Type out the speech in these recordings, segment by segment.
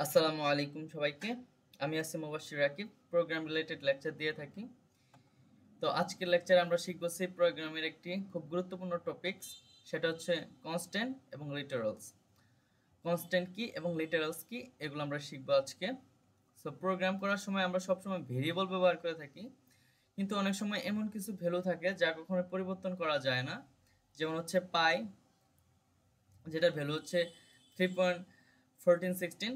আসসালামু আলাইকুম সবাইকে। আমি আছি মুবাশশির রাকিব, প্রোগ্রাম রিলেটেড লেকচার দিয়ে থাকি। তো আজকের লেকচারে আমরা শিখব সি প্রোগ্রামের একটি খুব গুরুত্বপূর্ণ টপিকস, সেটা হচ্ছে কনস্ট্যান্ট এবং লিটারালস। কনস্ট্যান্ট কি এবং লিটারালস কি এগুলো আমরা শিখব আজকে। সো প্রোগ্রাম করার সময় আমরা সবসময় ভেরিয়েবল ব্যবহার করে থাকি, কিন্তু অনেক সময় এমন কিছু ভ্যালু থাকে যা কখনো পরিবর্তন করা যায় না। যেমন হচ্ছে পাই, যেটার ভ্যালু হচ্ছে 3.1416।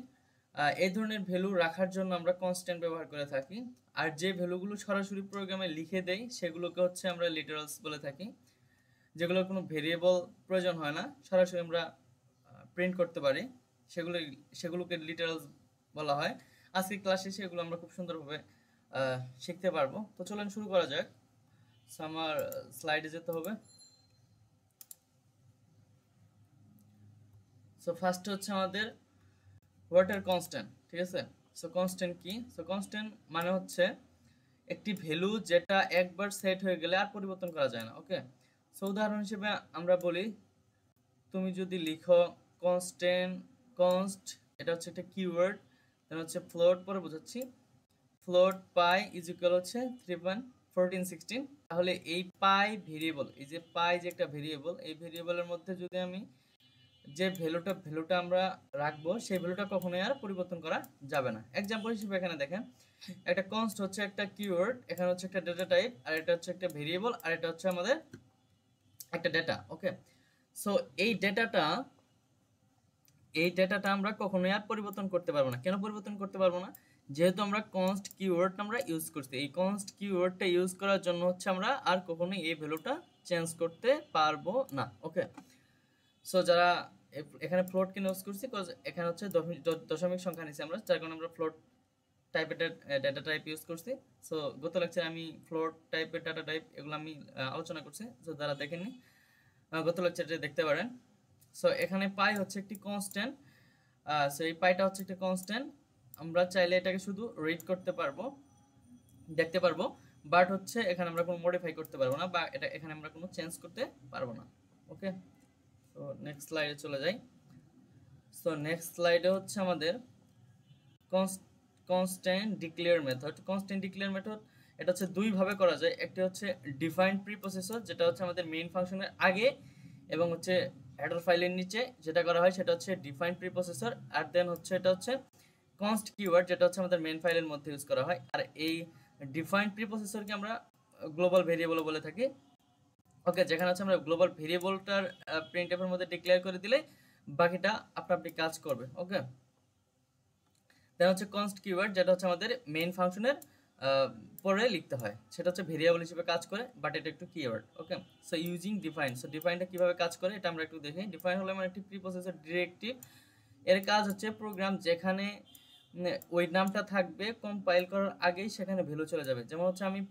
এই ধরনের ভ্যালু রাখার জন্য আমরা কনস্ট্যান্ট ব্যবহার করে থাকি। আর যে ভ্যালুগুলো সরাসরি প্রোগ্রামে লিখে দেই সেগুলোকে হচ্ছে আমরা লিটারালস বলে থাকি। যেগুলোর কোনো ভেরিয়েবল প্রয়োজন হয় না, সরাসরি আমরা প্রিন্ট করতে পারি, সেগুলোকে লিটারালস বলা হয়। আজকে ক্লাসে সেগুলো আমরা খুব সুন্দরভাবে শিখতে পারবো। তো চলেন শুরু করা যাক। আমার স্লাইডে যেতে হবে। সো ফার্স্ট হচ্ছে আমাদের ওয়াটার কনস্ট্যান্ট, ঠিক আছে। সো কনস্ট্যান্ট কি? সো কনস্ট্যান্ট মানে হচ্ছে একটি ভ্যালু যেটা একবার সেট হয়ে গেলে আর পরিবর্তন করা যায় না। ওকে, সো উদাহরণ হিসেবে আমরা বলি, তুমি যদি লিখো কনস্ট্যান্ট কনস্ট, এটা হচ্ছে একটা কিওয়ার্ড, দেন হচ্ছে ফ্লোট, পরে বোঝাচ্ছি। ফ্লোট পাই ইজ ইকুয়াল হচ্ছে 3.1416। তাহলে এই পাই ভেরিয়েবল, এই যে পাই যে একটা ভেরিয়েবল, এই ভেরিয়েবলের মধ্যে যদি আমি যে ভ্যালুটা আমরা রাখবো সেই ভ্যালুটা কখনোই আর পরিবর্তন করা যাবে না। এক্সাম্পল হিসেবে এখানে দেখেন, একটা কনস্ট হচ্ছে একটা কিওয়ার্ড, এখানে হচ্ছে একটা ডেটা টাইপ, আর এটা হচ্ছে একটা ভেরিয়েবল, আর এটা হচ্ছে আমাদের একটা ডেটা। ওকে, সো এই ডেটাটা আমরা কখনোই আর পরিবর্তন করতে পারবো না। কেন পরিবর্তন করতে পারবো না? যেহেতু আমরা কনস্ট কিওয়ার্ডটা আমরা ইউজ করছি। এই কনস্ট কিওয়ার্ডটা ইউজ করার জন্য হচ্ছে আমরা আর কখনোই এই ভ্যালুটা চেঞ্জ করতে পারবো না। ওকে, সো যারা এখানে ফ্লোট কেন ইউজ করছি, বিকজ এখানে হচ্ছে দশমিক সংখ্যা নিছি আমরা, যার কারণে আমরা ফ্লোট টাইপের ডাটা টাইপ ইউজ করছি। সো গত লেকচারে আমি ফ্লোট টাইপের ডাটা টাইপ এগুলো আমি আলোচনা করছি, সো যারা দেখেননি গত লেকচারে দেখতে পারেন। সো এখানে পাই হচ্ছে একটি কনস্ট্যান্ট। সো এই পাইটা হচ্ছে একটা কনস্ট্যান্ট, আমরা চাইলে এটাকে শুধু রিড করতে পারবো, দেখতে পারবো, বাট হচ্ছে এখানে আমরা কোনো মডিফাই করতে পারবো না, বা এটা এখানে আমরা কোনো চেঞ্জ করতে পারবো না। ওকে, তো নেক্সট স্লাইডে চলে যাই। সো নেক্সট স্লাইডে হচ্ছে আমাদের constant declare method. Constant declare method এটা হচ্ছে দুই ভাবে করা যায়। একটি হচ্ছে ডিফাইন্ড প্রিপ্রসেসর, যেটা হচ্ছে আমাদের মেইন ফাংশনের আগে, এবং হচ্ছে হেডার ফাইলের নিচে যেটা করা হয় সেটা হচ্ছে ডিফাইন্ড প্রিপ্রসেসর। আর দেন হচ্ছে এটা হচ্ছে কনস্ট কিওয়ার্ড, যেটা হচ্ছে আমাদের মেইন ফাইলের মধ্যে ইউজ করা হয়। আর এই ডিফাইন্ড প্রিপ্রসেসরকে আমরা গ্লোবাল ভেরিয়েবল বলে থাকি। ওকে, যেখানে হচ্ছে আমরা গ্লোবাল ভেরিয়েবলটার প্রিন্টএফের মধ্যে ডিক্লেয়ার করে দিলে বাকিটা আপনি কাজ করবে। ওকে, দেন হচ্ছে কনস্ট কিওয়ার্ড, যেটা হচ্ছে আমাদের মেইন ফাংশনের পরে লিখতে হয়, সেটা হচ্ছে ভেরিয়েবল হিসেবে কাজ করে, বাট এটা একটু কিওয়ার্ড। ওকে, সো ইউজিং ডিফাইন, সো ডিফাইনটা কিভাবে কাজ করে এটা আমরা একটু দেখি। ডিফাইন হলো আমার একটি প্রিপ্রসেসর ডিরেক্টিভ। এর কাজ হচ্ছে প্রোগ্রাম যেখানে ওই নামটা থাকবে কম্পাইল করার আগেই সেখানে ভ্যালু চলে যাবে। যেমন হচ্ছে আমি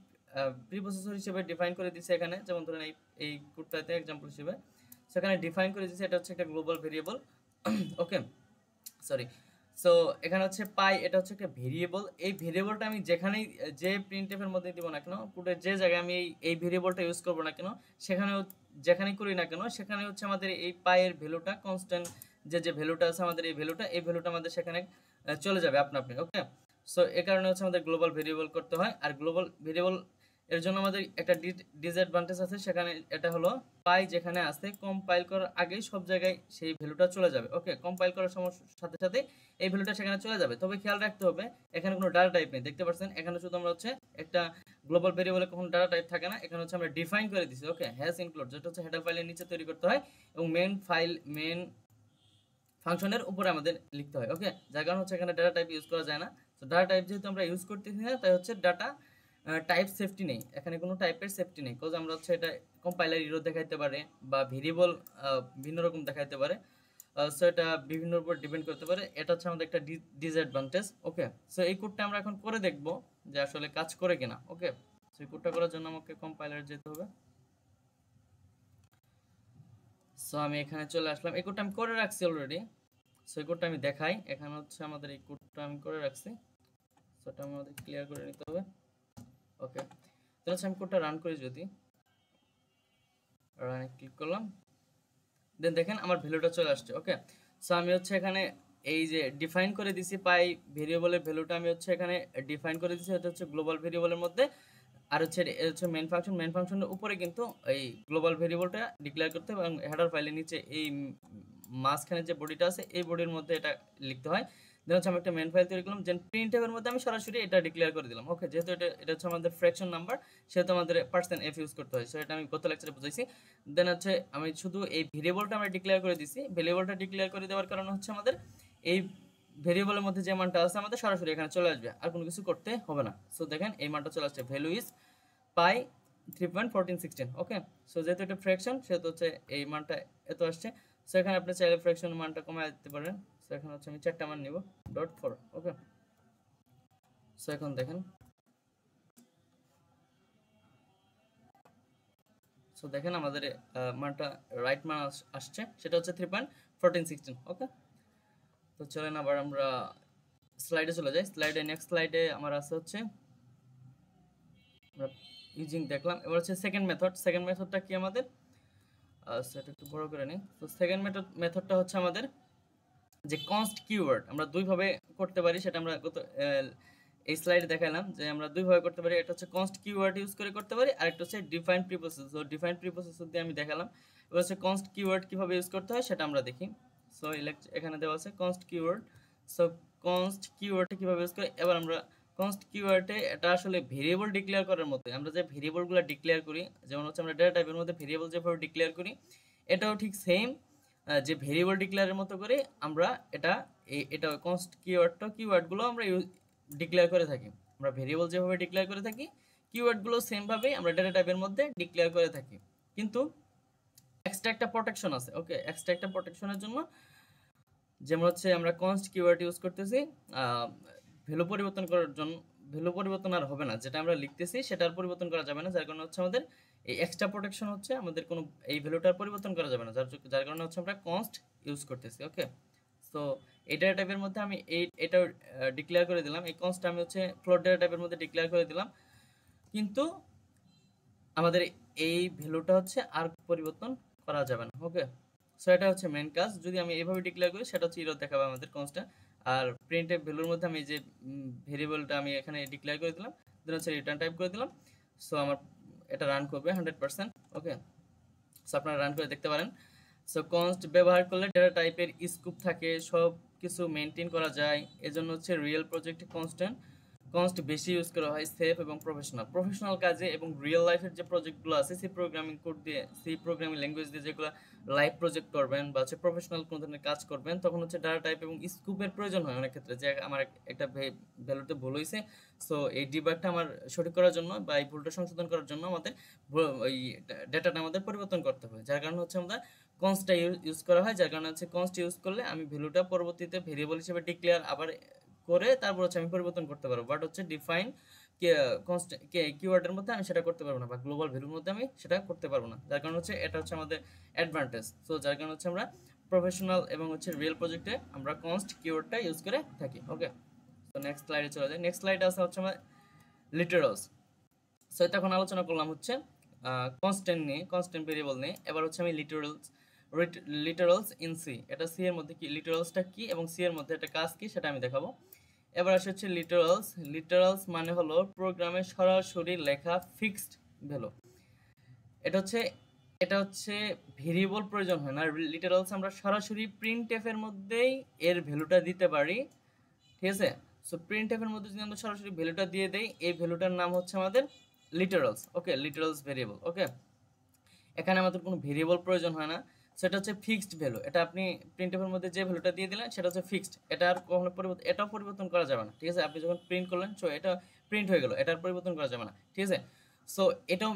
প্রিপ্রসেসর হিসেবে ডিফাইন করে দিচ্ছি এখানে, যেমন ধরেন এই কোডটাতে এক্সাম্পল হিসেবে সেখানে ডিফাইন করে দিচ্ছি, এটা হচ্ছে একটা গ্লোবাল ভেরিয়েবল। ওকে, সরি। সো এখানে হচ্ছে পাই, এটা হচ্ছে একটা ভেরিয়েবল। এই ভেরিয়েবলটা আমি যেখানেই যে প্রিন্টএফের মধ্যে দিব না কেন, কোডের যে জায়গায় আমি এই ভেরিয়েবলটা ইউজ করব না কেন, সেখানেও যেখানেই করি না কেন, সেখানে হচ্ছে আমাদের এই পাইয়ের ভ্যালুটা কনস্ট্যান্ট, যে ভ্যালুটা আছে আমাদের এই ভ্যালুটা আমাদের সেখানে চলে যাবে আপনা আপনি। ওকে, সো এই কারণে হচ্ছে আমাদের গ্লোবাল ভেরিয়েবল করতে হয়। আর গ্লোবাল ভেরিয়েবল এর জন্য আমাদের একটা ডিসঅ্যাডভান্টেজ আছে, সেখানে এটা হলো পাই যেখানে আছে কম্পাইল করার আগেই সব জায়গায় সেই ভ্যালুটা চলে যাবে। ওকে, কম্পাইল করার সাথে সাথে এই ভ্যালুটা সেখানে চলে যাবে। তবে খেয়াল রাখতে হবে এখানে কোনো ডাটা টাইপ নেই, দেখতে পাচ্ছেন এখানে শুধু আমরা হচ্ছে একটা গ্লোবাল ভেরিয়েবলে কোনো ডাটা টাইপ থাকে না, এখানে হচ্ছে আমরা ডিফাইন করে দিছি। ওকে, হ্যাজ ইনক্লুড, যেটা হচ্ছে হেডার ফাইলের নিচে তৈরি করতে হয় এবং মেইন ফাংশনের উপরে আমাদের লিখতে হয়। ওকে, যার কারণে হচ্ছে এখানে ডাটা টাইপ ইউজ করা যায় না। তো ডাটা টাইপ যেহেতু আমরা ইউজ করতেছি না, তাই হচ্ছে ডাটা টাইপ সেফটি নেই, এখানে কোনো টাইপের সেফটি নেই, বিকজ আমরা হচ্ছে এটা কম্পাইলার এরর দেখাইতে পারে বা ভেরিয়েবল ভিন্ন রকম দেখাইতে পারে। সো এটা বিভিন্ন উপর ডিপেন্ড করতে পারে, এটা হচ্ছে আমাদের একটা ডিসঅ্যাডভান্টেজ। ওকে, সো এই কোডটা আমরা এখন করে দেখব যে আসলে কাজ করে কিনা। ওকে, সো এই কোডটা করার জন্য আমাকে কম্পাইলারে যেতে হবে। সো আমি এখানে চলে আসলাম, এই কোডটা আমি করে রাখছি অলরেডি। সো এই কোডটা আমি দেখাই, এখানে হচ্ছে আমাদের এই কোডটা আমি করে রাখছি, সো এটা আমাদের ক্লিয়ার করে নিতে হবে। ওকে, তাহলে হচ্ছে আমি কোডটা রান করি, যদি রানে ক্লিক করলাম, দেন দেখেন আমার ভ্যালুটা চলে আসছে। ওকে, সো আমি হচ্ছে এখানে এই যে ডিফাইন করে দিছি পাই ভেরিয়েবলের ভ্যালুটা আমি হচ্ছে এখানে ডিফাইন করে দিছি, এটা হচ্ছে গ্লোবাল ভেরিয়েবলের মধ্যে। আর হচ্ছে এটা হচ্ছে মেন ফাংশন, মেন ফাংশনের উপরে কিন্তু এই গ্লোবাল ভেরিয়েবলটা ডিক্লেয়ার করতে হবে এবং হেডার ফাইলের নিচে এই মাঝখানে যে বডিটা আছে এই বডির মধ্যে এটা লিখতে হয়। দেন হচ্ছে আমি একটা মেন ফাইল তৈরি করলাম, যেন প্রিন্ট এর মধ্যে আমি সরাসরি এটা ডিক্লেয়ার করে দিলাম। ওকে, যেহেতু এটা হচ্ছে আমাদের ফ্র্যাকশন নাম্বার, সেহেতু আমাদের %f ইউজ করতে হয়। সো এটা আমি গত লেকচারে বুঝাইছি। দেন হচ্ছে আমি শুধু এই ভেরিয়েবলটা আমরা ডিক্লেয়ার করে দিছি। ভেরিয়েবলটা ডিক্লেয়ার করে দেওয়ার কারণে হচ্ছে আমাদের এই ভেরিয়েবলের মধ্যে যে মানটা আছে আমাদের সরাসরি এখানে চলে আসবে, আর কোনো কিছু করতে হবে না। সো দেখেন এই মানটা চলে আসছে, value is pi 3.1416। Okay, so যেহেতু এটা ফ্র্যাকশন সেহেতু হচ্ছে এই মানটা এত আসছে। সো এখানে আপনি চাইলে ফ্র্যাকশনের মানটা কমায় দিতে পারেন। সো এখানে হচ্ছে আমি 4টা মান নিব .4। ওকে, সো এখন দেখেন, সো দেখেন আমাদের মানটা রাইট মান আসছে, সেটা হচ্ছে 3.1416। ওকে, তো চলেন আবার আমরা স্লাইডে চলে যাই। নেক্সট স্লাইডে আমার আছে হচ্ছে আমরা ইউজিং দেখলাম। এবার হচ্ছে সেকেন্ড মেথড। সেকেন্ড মেথডটা কি আমাদের, সেটা একটু বড় করে নিই। তো সেকেন্ড মেথডটা হচ্ছে আমাদের যে কনস্ট কিওয়ার্ড আমরা দুইভাবে করতে পারি, সেটা আমরা এই স্লাইডে দেখালাম যে আমরা দুইভাবে করতে পারি। একটা হচ্ছে কনস্ট কিওয়ার্ড ইউজ করে করতে পারি, আর একটা হচ্ছে ডিফাইন প্রিপোসেস। তো ডিফাইন প্রিপোসেস দিয়ে আমি দেখালাম। এবার হচ্ছে কনস্ট কিওয়ার্ড কিভাবে ইউজ করতে হয় সেটা আমরা দেখি। সো এখানে দেওয়া আছে কনস্ট কিওয়ার্ড। সো কনস্ট কিওয়ার্ডটা কিভাবে ইউজ করে, এবার আমরা কনস্ট কিওয়ার্ডে এটা আসলে ভেরিয়েবল ডিক্লেয়ার করার মতো। আমরা যে ভেরিয়েবলগুলো ডিক্লেয়ার করি, যেমন হচ্ছে আমরা ডেটা টাইপের মধ্যে ভেরিয়েবল যেভাবে ডিক্লেয়ার করি, এটাও ঠিক সেম যে ভেরিয়েবল ডিক্লেয়ারের মতো করে আমরা এটা কনস্ট কিওয়ার্ডগুলো আমরা ডিক্লেয়ার করে থাকি। আমরা ভেরিয়েবল যেভাবে ডিক্লেয়ার করে থাকি, কিওয়ার্ডগুলো সেম ভাবে আমরা ডেটা টাইপের মধ্যে ডিক্লেয়ার করে থাকি। কিন্তু এক্সট্রা একটা প্রোটেকশন আছে। ওকে, এক্সট্রা একটা প্রোটেকশনের জন্য, যেমন হচ্ছে আমরা কনস্ট কিওয়ার্ড ইউজ করতেছি ভ্যালু পরিবর্তন করার জন্য। ভ্যালু পরিবর্তন আর হবে না, যেটা আমরা লিখতেছি সেটার পরিবর্তন করা যাবে না, যার কারণে হচ্ছে আমাদের এই এক্সট্রা প্রোটেকশন হচ্ছে আমাদের কোনো এই ভ্যালুটার পরিবর্তন করা যাবে না, যার কারণে হচ্ছে আমরা কনস্ট ইউজ করতেছি। ওকে, সো এই ডেটা টাইপের মধ্যে আমি এটা ডিক্লেয়ার করে দিলাম, এই কনস্ট আমি হচ্ছে ফ্লোট ডেটা টাইপের মধ্যে ডিক্লেয়ার করে দিলাম, কিন্তু আমাদের এই ভ্যালুটা হচ্ছে আর পরিবর্তন করা যাবে না। ওকে, সো এটা হচ্ছে মেন কাজ। যদি আমি এইভাবে ডিক্লেয়ার করি সেটা হচ্ছে ইরর দেখাবে আমাদের কনস্টটা। আর প্রিন্টএফ ভ্যালুর মধ্যে আমি যে ভেরিয়েবলটা আমি এখানে ডিক্লেয়ার করে দিলাম, দেন হচ্ছে রিটার্ন টাইপ করে দিলাম। সো আমার এটা রান করবে 100%। ওকে, সো আপনারা রান করে দেখতে পারেন। সো কনস্ট ব্যবহার করলে ডেটা টাইপের স্কোপ থাকে, সব কিছু মেনটেন করা যায়। এজন্য হচ্ছে রিয়েল প্রজেক্টে কনস্ট বেশি ইউজ করা হয়, সেফ এবং প্রফেশনাল কাজে এবং রিয়েল লাইফের যে প্রজেক্টগুলো আছে সি প্রোগ্রামিং কোড দিয়ে, সি প্রোগ্রামিং ল্যাঙ্গুয়েজ দিয়ে যেগুলো লাইভ প্রজেক্ট করবেন বা হচ্ছে প্রফেশনাল কোনো ধরনের কাজ করবেন, তখন হচ্ছে ডাটা টাইপ এবং স্কোপের প্রয়োজন হয় অনেক ক্ষেত্রে। যে আমার একটা ভ্যালুতে ভুল হয়েছে, সো এই ডিবাগটা আমার সঠিক করার জন্য বা এই ভুলটা সংশোধন করার জন্য আমাদের ওই ডেটাটা আমাদের পরিবর্তন করতে হবে, যার কারণে হচ্ছে আমরা কনস্টটা ইউজ করা হয়। যার কারণে হচ্ছে কনস্ট ইউজ করলে আমি ভ্যালুটা পরবর্তীতে ভেরিয়েবল হিসেবে ডিক্লেয়ার আবার করে তারপর হচ্ছে আমি পরিবর্তন করতে পারবো। বাট হচ্ছে ডিফাইন কিওয়ার্ডের মধ্যে আমি সেটা করতে পারবো না, বা গ্লোবাল ভ্যালুর মধ্যে আমি সেটা করতে পারবো না, যার কারণে হচ্ছে এটা হচ্ছে আমাদের অ্যাডভান্টেজ। সো যার কারণে হচ্ছে আমরা প্রফেশনাল এবং হচ্ছে রিয়েল প্রজেক্টে আমরা কনস্ট কিওয়ার্ডটা ইউজ করে থাকি। ওকে, তো নেক্সট স্লাইডে চলে যাই। নেক্সট স্লাইডে আছে হচ্ছে আমার লিটারালস। সো এটা এখন আলোচনা করলাম হচ্ছে কনস্ট্যান্ট ভেরিয়েবল নিয়ে। এবার হচ্ছে আমি লিটারালস ইন সি, এটা সি এর মধ্যে কি, লিটারালসটা কি এবং সি এর মধ্যে এটা কাজ কি সেটা আমি দেখাবো। এবার আসে হচ্ছে লিটারালস মানে হলো প্রোগ্রামে সরাসরি লেখা ফিক্সড ভ্যালু। এটা হচ্ছে ভেরিয়েবল প্রয়োজন হয় না। লিটারালস আমরা সরাসরি প্রিন্টএফ এর মধ্যেই এর ভ্যালুটা দিতে পারি, ঠিক আছে। সো প্রিন্টএফ এর মধ্যে যদি আমরা সরাসরি ভ্যালুটা দিয়ে দেই, এই ভ্যালুটার নাম হচ্ছে আমাদের লিটারালস। ওকে, লিটারালস ভেরিয়েবল। ওকে, এখানে আমাদের কোনো ভেরিয়েবল প্রয়োজন হয় না, সেটা হচ্ছে ফিক্সড ভ্যালু। এটা আপনি প্রিন্টএফের মধ্যে যে ভ্যালুটা দিয়ে দিলেন সেটা হচ্ছে ফিক্সড, এটা আর কখনো এটাও পরিবর্তন করা যাবে না, ঠিক আছে। আপনি যখন প্রিন্ট করলেন, সো এটা প্রিন্ট হয়ে গেল, এটার পরিবর্তন করা যাবে না, ঠিক আছে। সো এটাও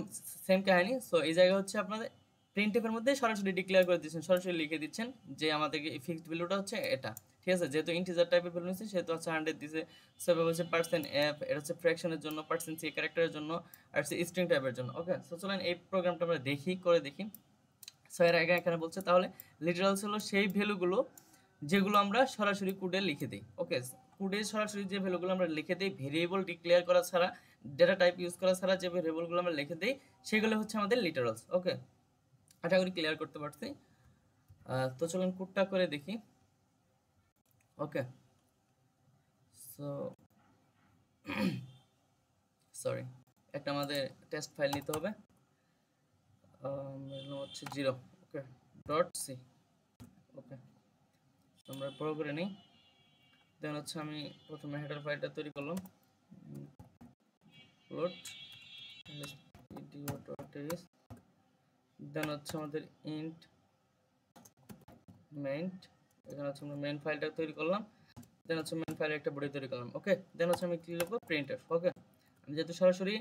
সেম কাহিনী। সো এই জায়গায় হচ্ছে আপনাদের প্রিন্টএফের মধ্যে সরাসরি ডিক্লেয়ার করে দিচ্ছেন, সরাসরি লিখে দিচ্ছেন যে আমাদেরকে এই ফিক্সড ভ্যালুটা হচ্ছে এটা, ঠিক আছে। যেহেতু ইন্টিজার টাইপের ভ্যালু নিচ্ছে সেহেতু হচ্ছে 100 দিছে। সো এবার হচ্ছে %f, এটা হচ্ছে ফ্র্যাকশনের জন্য, %c ক্যারেক্টারের জন্য, আর হচ্ছে স্ট্রিং টাইপের জন্য। ওকে, সো চলেন এই প্রোগ্রামটা আমরা দেখি। সো এর আগে এখানে বলছে তাহলে লিটারালস হলো সেই ভ্যালুগুলো যেগুলো আমরা সরাসরি কোডে লিখে দিই। ওকে, কোডে সরাসরি যে ভ্যালুগুলো আমরা লিখে দিই ভেরিয়েবল ডিক্লেয়ার করা ছাড়া, ডেটা টাইপ ইউজ করা ছাড়া যে ভেরিয়েবলগুলো আমরা লিখে দিই সেগুলো হচ্ছে আমাদের লিটারালস। ওকে, আশা করি ক্লিয়ার করতে পারছি। তো চলুন কোডটা করে দেখি। সো এখানে এখানে বলছে তাহলে লিটারালস হলো সেই ভ্যালুগুলো যেগুলো আমরা সরাসরি কোডে লিখে দিই ভেরিয়েবল ডিক্লেয়ার করা ছাড়া, ডেটা টাইপ ইউজ করা ছাড়া যে ভেরিয়েবলগুলো আমরা লিখে দিই সেগুলো হচ্ছে আমাদের লিটারালস। ওকে, ওকে, সো সরি, একটা আমাদের টেস্ট ফাইল নিতে হবে, হচ্ছে 0, ওকে, .c, ওকে, আমরা বড় করে নিই। দেন হচ্ছে আমি প্রথমে হেডার ফাইলটা তৈরি করলাম, লোড video.ts, দেন হচ্ছে আমাদের ইন্ট মেইন, এখানে হচ্ছে আমরা মেইন ফাইলটা তৈরি করলাম, দেন হচ্ছে মেইন ফাইলে একটা বডি তৈরি করলাম, ওকে। দেন হচ্ছে আমি কি লিখবো, প্রিন্টএফ, ওকে। আমি যেহেতু সরাসরি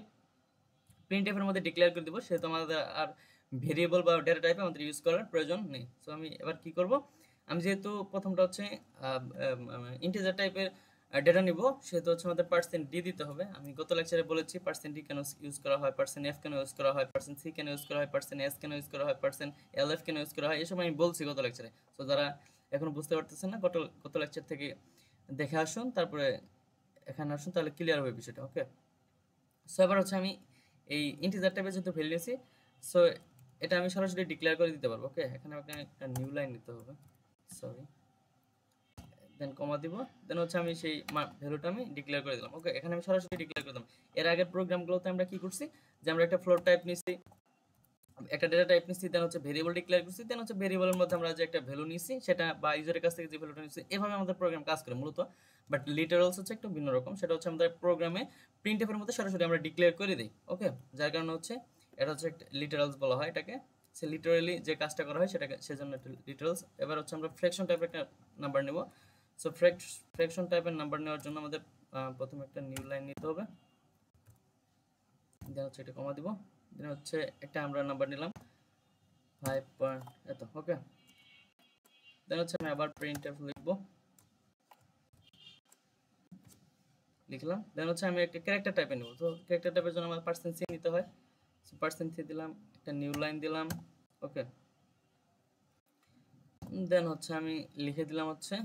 প্রিন্টএফ এর মধ্যে ডিক্লেয়ার করে দিব, সেহেতু আমাদের আর ভেরিয়েবল বা ডেটা টাইপ আমাদের ইউজ করার প্রয়োজন নেই। সো আমি এবার কি করব, আমি যেহেতু প্রথমটা হচ্ছে ইন্টিজার টাইপের ডেটা নিব, সেহেতু হচ্ছে আমাদের %d দিতে হবে। আমি গত লেকচারে বলেছি %d কেন ইউজ করা হয়, %f কেন ইউজ করা হয়, %c কেন ইউজ করা হয়, %s কেন ইউজ করা হয়, %lf কেন ইউজ করা হয়, এসব আমি বলছি গত লেকচারে। সো যারা এখনো বুঝতে পারতেছেন না, গত লেকচার থেকে দেখে আসুন, তারপরে এখানে আসুন, তাহলে ক্লিয়ার হবে বিষয়টা, ওকে। সো এবার হচ্ছে আমি এই ইন্টিজার টাইপের যেহেতু ভ্যালু নিয়েছি, সো এটা আমি সরাসরি ডিক্লেয়ার করে দিতে পারবো, ওকে। এখানে আমাকে একটা নিউ লাইন নিতে হবে, সরি, দেন কমা দিব, দেন হচ্ছে আমি সেই ভ্যালুটা আমি ডিক্লেয়ার করে দিলাম, ওকে। এখানে আমি সরাসরি ডিক্লেয়ার করে দিলাম। এর আগের প্রোগ্রামগুলোতে আমরা কি করছি, যে আমরা একটা ফ্লোর টাইপ নিছি, একটা ডেটা টাইপ নিছি, দেন হচ্ছে ভেরিয়েবল ডিক্লেয়ার করছি, দেন হচ্ছে ভেরিয়েবলের মধ্যে আমরা যে একটা ভ্যালু নিছি, সেটা বা ইউজারের কাছ থেকে যে ভ্যালুটা নিছি, এভাবে আমাদের প্রোগ্রাম কাজ করে মূলত। বাট লিটারালস হচ্ছে একটু ভিন্ন রকম, সেটা হচ্ছে আমাদের প্রোগ্রামে প্রিন্টএফ এর মধ্যে সরাসরি আমরা ডিক্লেয়ার করে দিই, ওকে। যার কারণে হচ্ছে এটা হচ্ছে একটা লিটারালস বলা হয় এটাকে, সে লিটারালি যে কাজটা করা হয় সেটাকে, সেজন্য একটা লিটারালস। এবার হচ্ছে আমরা ফ্র্যাকশন টাইপের একটা নাম্বার নেব। সো ফ্র্যাকশন টাইপের নাম্বার নেওয়ার জন্য আমাদের প্রথমে একটা নিউ লাইন নিতে হবে, দেন হচ্ছে এটা কমা দিব, দেন হচ্ছে একটা আমরা নাম্বার নিলাম 5 এত, ওকে। দেন হচ্ছে আমি আবার প্রিন্টএফ লিখবো, লিখলাম। দেন হচ্ছে আমি একটা ক্যারেক্টার টাইপে নেব, তো ক্যারেক্টার টাইপের জন্য আমার %c নিতে হয়, সো %c দিলাম, একটা নিউ লাইন দিলাম, ওকে। দেন হচ্ছে আমি লিখে দিলাম হচ্ছে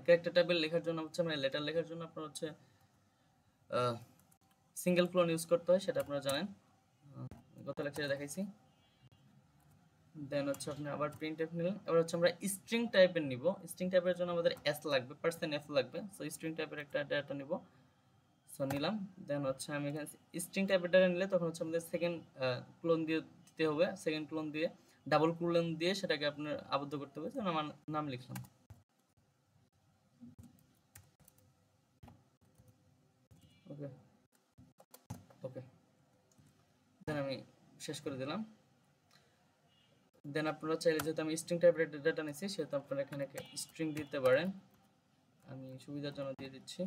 ক্যারেক্টার টাইপের লেখার জন্য হচ্ছে আমরা লেটার লেখার জন্য আপনার হচ্ছে সিঙ্গেল ক্লোন ইউজ করতে হয়, সেটা আপনারা জানেন, গত লেকচারে দেখাইছি। দেন হচ্ছে আপনি আবার প্রিন্টএফ নিলেন। এবার হচ্ছে আমরা স্ট্রিং টাইপের নিব, স্ট্রিং টাইপের জন্য আমাদের s লাগবে, %f লাগবে, সো স্ট্রিং টাইপের একটা ডেটা নিব, সো নিলাম। দেন হচ্ছে আমি এখানে স্ট্রিং টাইপের ডেটা নিলে তখন হচ্ছে আমাদের সেকেন্ড ক্লোন দিয়ে দিতে হবে, সেকেন্ড ক্লোন দিয়ে ডাবল ক্লোন দিয়ে সেটাকে আপনার আবদ্ধ করতে হবে, যেমন আমার নাম লিখলাম, ওকে, ওকে। দেন আমি শেষ করে দিলাম। দেন আপনারা চাইলে, যেহেতু আমি স্ট্রিং টাইপের ডেটা নিচ্ছি, সেহেতু আপনারা এখানে স্ট্রিং দিতে পারেন, আমি সুবিধার জন্য দিয়ে দিচ্ছি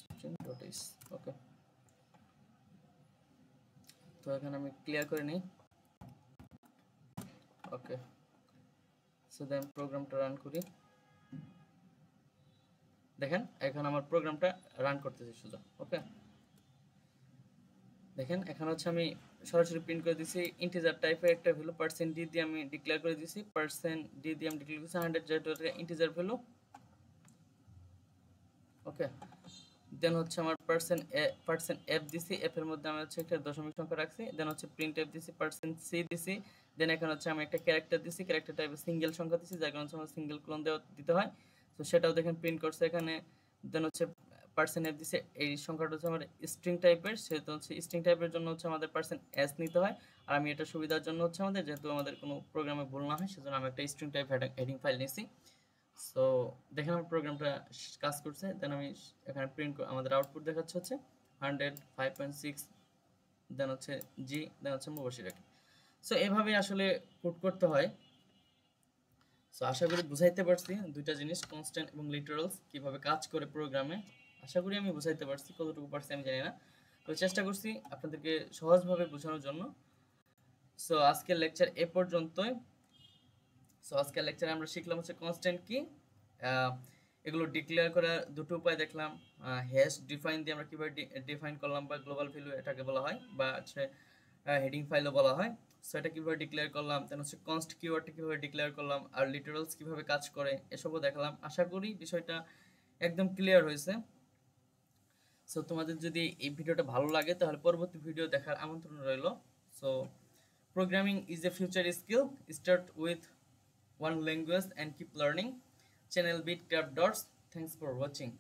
string.is, ওকে। তো এখানে আমি ক্লিয়ার করে নিই, ওকে। সো দেন প্রোগ্রামটা রান করি, দেখেন এখন আমার প্রোগ্রামটা রান করতেছে সোজা, ওকে। দেখেন এখানে হচ্ছে আমি সরাসরি প্রিন্ট করে দিয়েছি ইন্টিজার টাইপের একটা ভ্যালু %d দিয়ে আমি ডিক্লেয়ার করে দিয়েছি, %d দিয়ে আমি ডিক্লেয়ার করেছি 100 যেহেতু এটা ইন্টিজার ভ্যালু, ওকে। দেন হচ্ছে আমার %f দিছি, f এর মধ্যে আমি হচ্ছে একটা দশমিক সংখ্যা রাখছি, দেন হচ্ছে প্রিন্টএফ দিছি, %c দিছি, দেন এখানে হচ্ছে আমি একটা ক্যারেক্টার দিছি, ক্যারেক্টার টাইপে সিঙ্গেল সংখ্যা দিছি, যার কারণে হচ্ছে আমার সিঙ্গেল ক্লোন দিতে হয়, তো সেটাও দেখেন প্রিন্ট করছে এখানে। দেন হচ্ছে %f দিছে, এই সংখ্যাটা হচ্ছে আমার স্ট্রিং টাইপের, সেহেতু হচ্ছে স্ট্রিং টাইপের জন্য হচ্ছে আমাদের %s নিতে হয়। আর আমি এটা সুবিধার জন্য হচ্ছে আমাদের, যেহেতু আমাদের কোনো প্রোগ্রামে ভুল না হয়, সেজন্য আমি একটা স্ট্রিং টাইপ হেডিং ফাইল নিছি। সো দেখেন আমার প্রোগ্রামটা কাজ করছে। দেন আমি এখানে প্রিন্ট, আমাদের আউটপুট দেখাচ্ছে হচ্ছে 100 5.6, দেন হচ্ছে জি, দেন হচ্ছে বসিয়ে রাখি। সো এভাবে আসলে কোড করতে হয়। সো আশা করি বুঝাইতে পারছি দুইটা জিনিস, কনস্ট্যান্ট এবং লিটারালস কিভাবে কাজ করে প্রোগ্রামে। আশা করি আমি বুঝাইতে পারছি, কতটুকু পারছি আমি জানি না, তো চেষ্টা করছি আপনাদেরকে সহজভাবে বোঝানোর জন্য। সো আজকের লেকচার এ পর্যন্তই। সো আজকের লেকচারে আমরা শিখলাম হচ্ছে কনস্ট্যান্ট কি, এগুলো ডিক্লেয়ার করার দুটো উপায় দেখলাম, হ্যাশ ডিফাইন দিয়ে আমরা কীভাবে ডিফাইন করলাম, বা গ্লোবাল ভ্যালু এটাকে বলা হয়, বা হচ্ছে হেডিং ফাইলও বলা হয়। সো এটা কীভাবে ডিক্লেয়ার করলাম, দেন হচ্ছে কনস্ট কিওয়ার্ডটা কীভাবে ডিক্লেয়ার করলাম, আর লিটারালস কীভাবে কাজ করে, এসবও দেখালাম। আশা করি বিষয়টা একদম ক্লিয়ার হয়েছে। সো তোমাদের যদি এই ভিডিওটা ভালো লাগে, তাহলে পরবর্তী ভিডিও দেখার আমন্ত্রণ রইল। So programming is a future skill, start with one language and keep learning. Channel Beat Craft Dots. Thanks for watching.